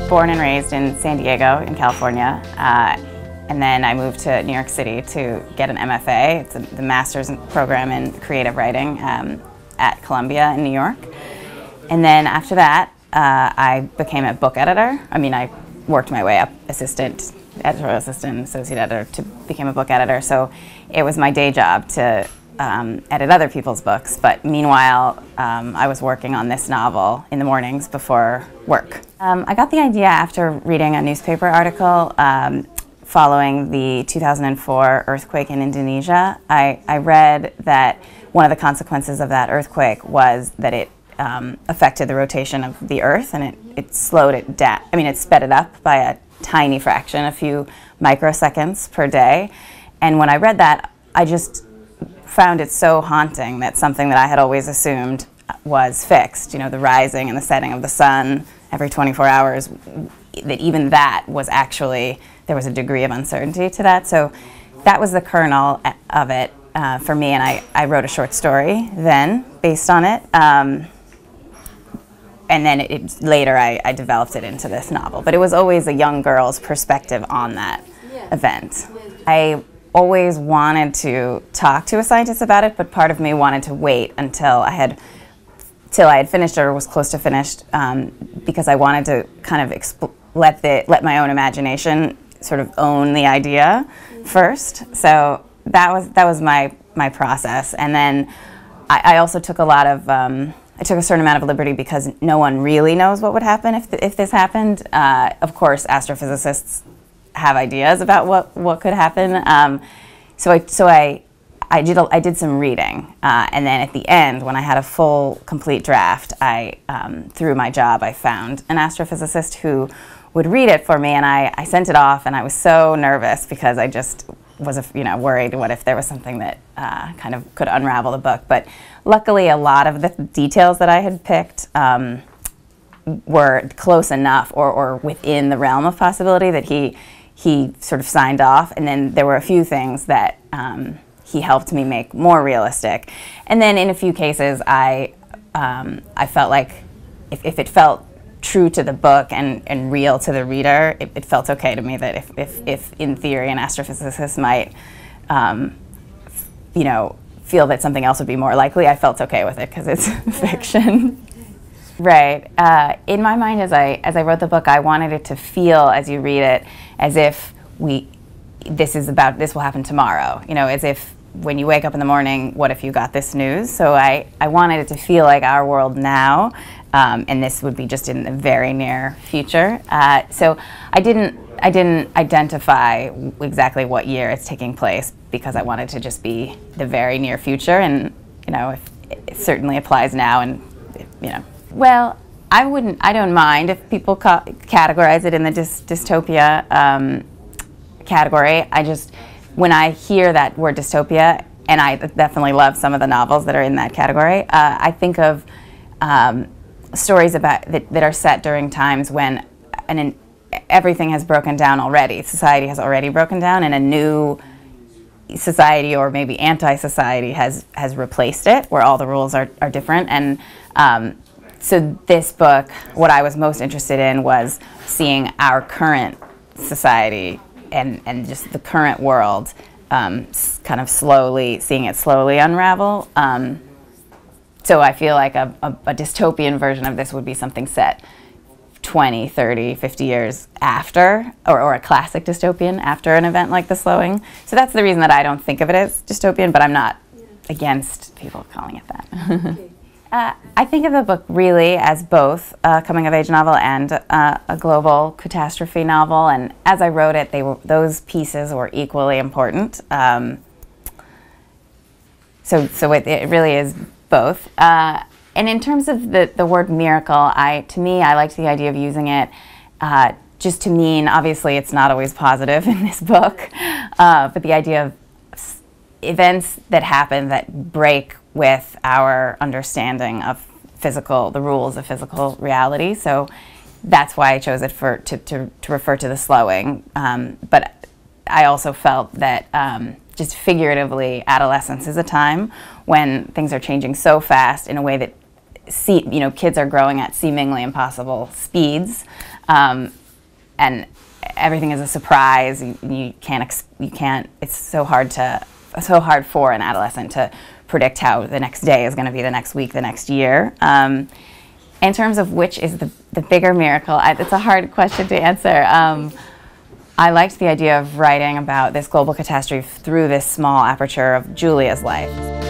born and raised in San Diego in California, and then I moved to New York City to get an MFA. It's the master's program in creative writing at Columbia in New York. And then after that, I became a book editor. I mean, I worked my way up, assistant, editorial assistant, associate editor, to become a book editor. So it was my day job to edit other people's books. But meanwhile, I was working on this novel in the mornings before work. I got the idea after reading a newspaper article following the 2004 earthquake in Indonesia. I read that one of the consequences of that earthquake was that it affected the rotation of the Earth, and it slowed it down. I mean, it sped it up by a tiny fraction, a few microseconds per day. And when I read that, I just found it so haunting that something that I had always assumed was fixed, you know, the rising and the setting of the sun every 24 hours, that even that was actually, there was a degree of uncertainty to that. So that was the kernel of it for me, and I wrote a short story then based on it. And then later I developed it into this novel. But it was always a young girl's perspective on that event. I always wanted to talk to a scientist about it, but part of me wanted to wait until I had finished or was close to finished, because I wanted to kind of let my own imagination sort of own the idea first. So that was my process. And then I also took I took a certain amount of liberty because no one really knows what would happen if this happened. Of course, astrophysicists have ideas about what could happen. So I did some reading, and then at the end, when I had a full, complete draft, through my job, I found an astrophysicist who would read it for me, and I sent it off, and I was so nervous because I just was worried what if there was something that kind of could unravel the book. But luckily, a lot of the details that I had picked were close enough or within the realm of possibility that he sort of signed off. And then there were a few things that he helped me make more realistic. And then in a few cases, I felt like if it felt true to the book and real to the reader, it felt okay to me that if in theory an astrophysicist might feel that something else would be more likely, I felt okay with it because it's fiction. Right. In my mind, as I wrote the book, I wanted it to feel, as you read it, as if this will happen tomorrow. You know, as if when you wake up in the morning, what if you got this news? So I wanted it to feel like our world now, and this would be just in the very near future. So I didn't identify exactly what year it's taking place because I wanted to just be the very near future, and it certainly applies now, and Well, I don't mind if people categorize it in the dystopia category. When I hear that word dystopia, and I definitely love some of the novels that are in that category, I think of stories that are set during times when everything has broken down already. Society has already broken down, and a new society, or maybe anti-society, has replaced it, where all the rules are different. And so this book, what I was most interested in was seeing our current society and just the current world kind of seeing it slowly unravel. So I feel like a dystopian version of this would be something set 20, 30, 50 years after, or a classic dystopian after an event like the slowing. So that's the reason that I don't think of it as dystopian, but I'm not against people calling it that. I think of the book really as both a coming-of-age novel and a global catastrophe novel, and as I wrote it, those pieces were equally important. So it really is both. And in terms of the word miracle, to me, I liked the idea of using it just to mean, obviously it's not always positive in this book, but the idea of events that happen that break with our understanding of the rules of physical reality. So that's why I chose it to refer to the slowing. But I also felt that just figuratively, adolescence is a time when things are changing so fast in a way that kids are growing at seemingly impossible speeds, and everything is a surprise. You can't. It's so hard for an adolescent to predict how the next day is going to be, the next week, the next year. In terms of which is the bigger miracle, it's a hard question to answer. I liked the idea of writing about this global catastrophe through this small aperture of Julia's life.